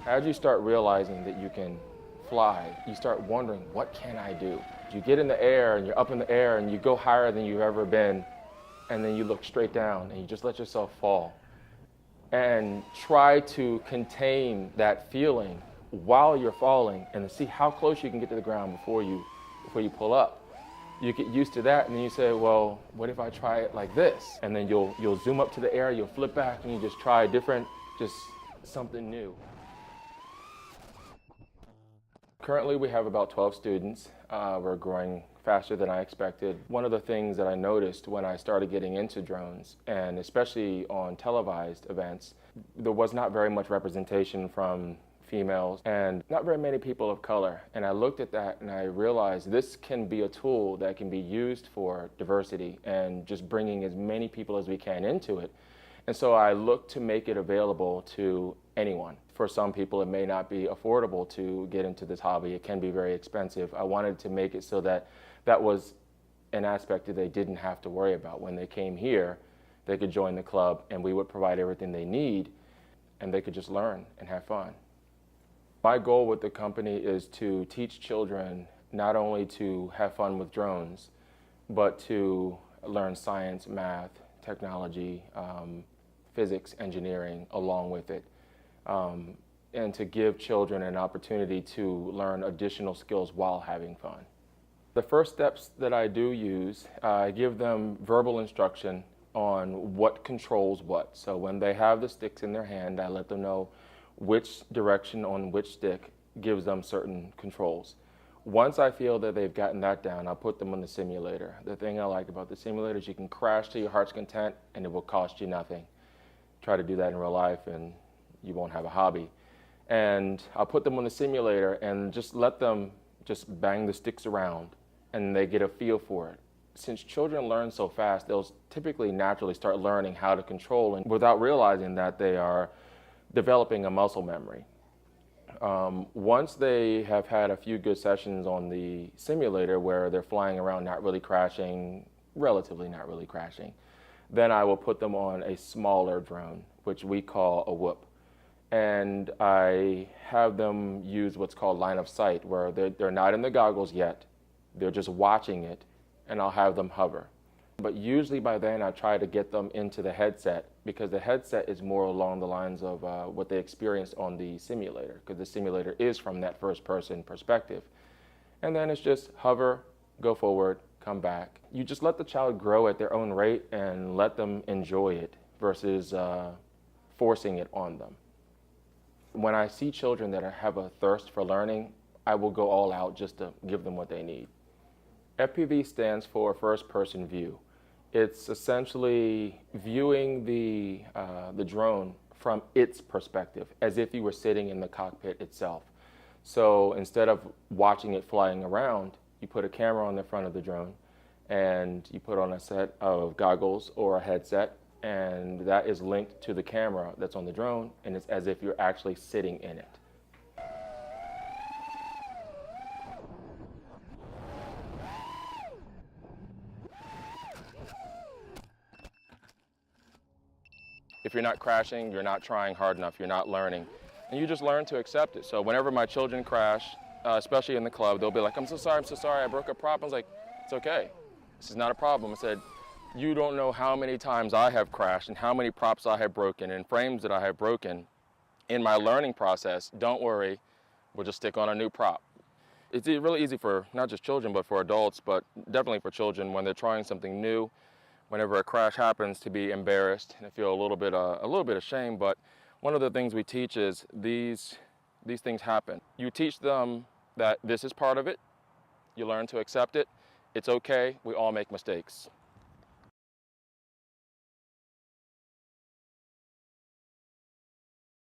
As you start realizing that you can fly, you start wondering, what can I do? You get in the air and you're up in the air and you go higher than you've ever been, and then you look straight down and you just let yourself fall. And try to contain that feeling while you're falling and see how close you can get to the ground before you pull up. You get used to that, and then you say, well, what if I try it like this? And then you'll zoom up to the air, you'll flip back, and you just try different, just something new. Currently, we have about 12 students. We're growing faster than I expected. One of the things that I noticed when I started getting into drones, and especially on televised events, there was not very much representation from females and not very many people of color. And I looked at that and I realized this can be a tool that can be used for diversity and just bringing as many people as we can into it. And so I looked to make it available to anyone. For some people, it may not be affordable to get into this hobby. It can be very expensive. I wanted to make it so that that was an aspect that they didn't have to worry about. When they came here, they could join the club and we would provide everything they need and they could just learn and have fun. My goal with the company is to teach children not only to have fun with drones, but to learn science, math, technology, physics, engineering along with it, and to give children an opportunity to learn additional skills while having fun. The first steps that I do use, I give them verbal instruction on what controls what. So when they have the sticks in their hand, I let them know which direction on which stick gives them certain controls. Once I feel that they've gotten that down, I'll put them on the simulator. The thing I like about the simulator is you can crash to your heart's content and it will cost you nothing. Try to do that in real life and you won't have a hobby. And I'll put them on the simulator and just let them just bang the sticks around and they get a feel for it. Since children learn so fast, they'll typically naturally start learning how to control and without realizing that they are developing a muscle memory. Once they have had a few good sessions on the simulator where they're flying around not really crashing, relatively not really crashing, then I will put them on a smaller drone, which we call a whoop. And I have them use what's called line of sight, where they're not in the goggles yet, they're just watching it, and I'll have them hover. But usually by then I try to get them into the headset because the headset is more along the lines of what they experienced on the simulator, because the simulator is from that first person perspective. And then it's just hover, go forward, come back. You just let the child grow at their own rate and let them enjoy it versus forcing it on them. When I see children that have a thirst for learning, I will go all out just to give them what they need. FPV stands for first person view. It's essentially viewing the drone from its perspective, as if you were sitting in the cockpit itself. So instead of watching it flying around, you put a camera on the front of the drone and you put on a set of goggles or a headset, and that is linked to the camera that's on the drone, and it's as if you're actually sitting in it. If you're not crashing, you're not trying hard enough, you're not learning. And you just learn to accept it. So whenever my children crash, especially in the club, they'll be like, I'm so sorry, I broke a prop. I was like, it's okay, this is not a problem. I said, you don't know how many times I have crashed and how many props I have broken and frames that I have broken in my learning process. Don't worry, we'll just stick on a new prop. It's really easy for not just children, but for adults, but definitely for children when they're trying something new. Whenever a crash happens, to be embarrassed and feel a little bit ashamed. But one of the things we teach is these things happen. You teach them that this is part of it. You learn to accept it. It's okay. We all make mistakes.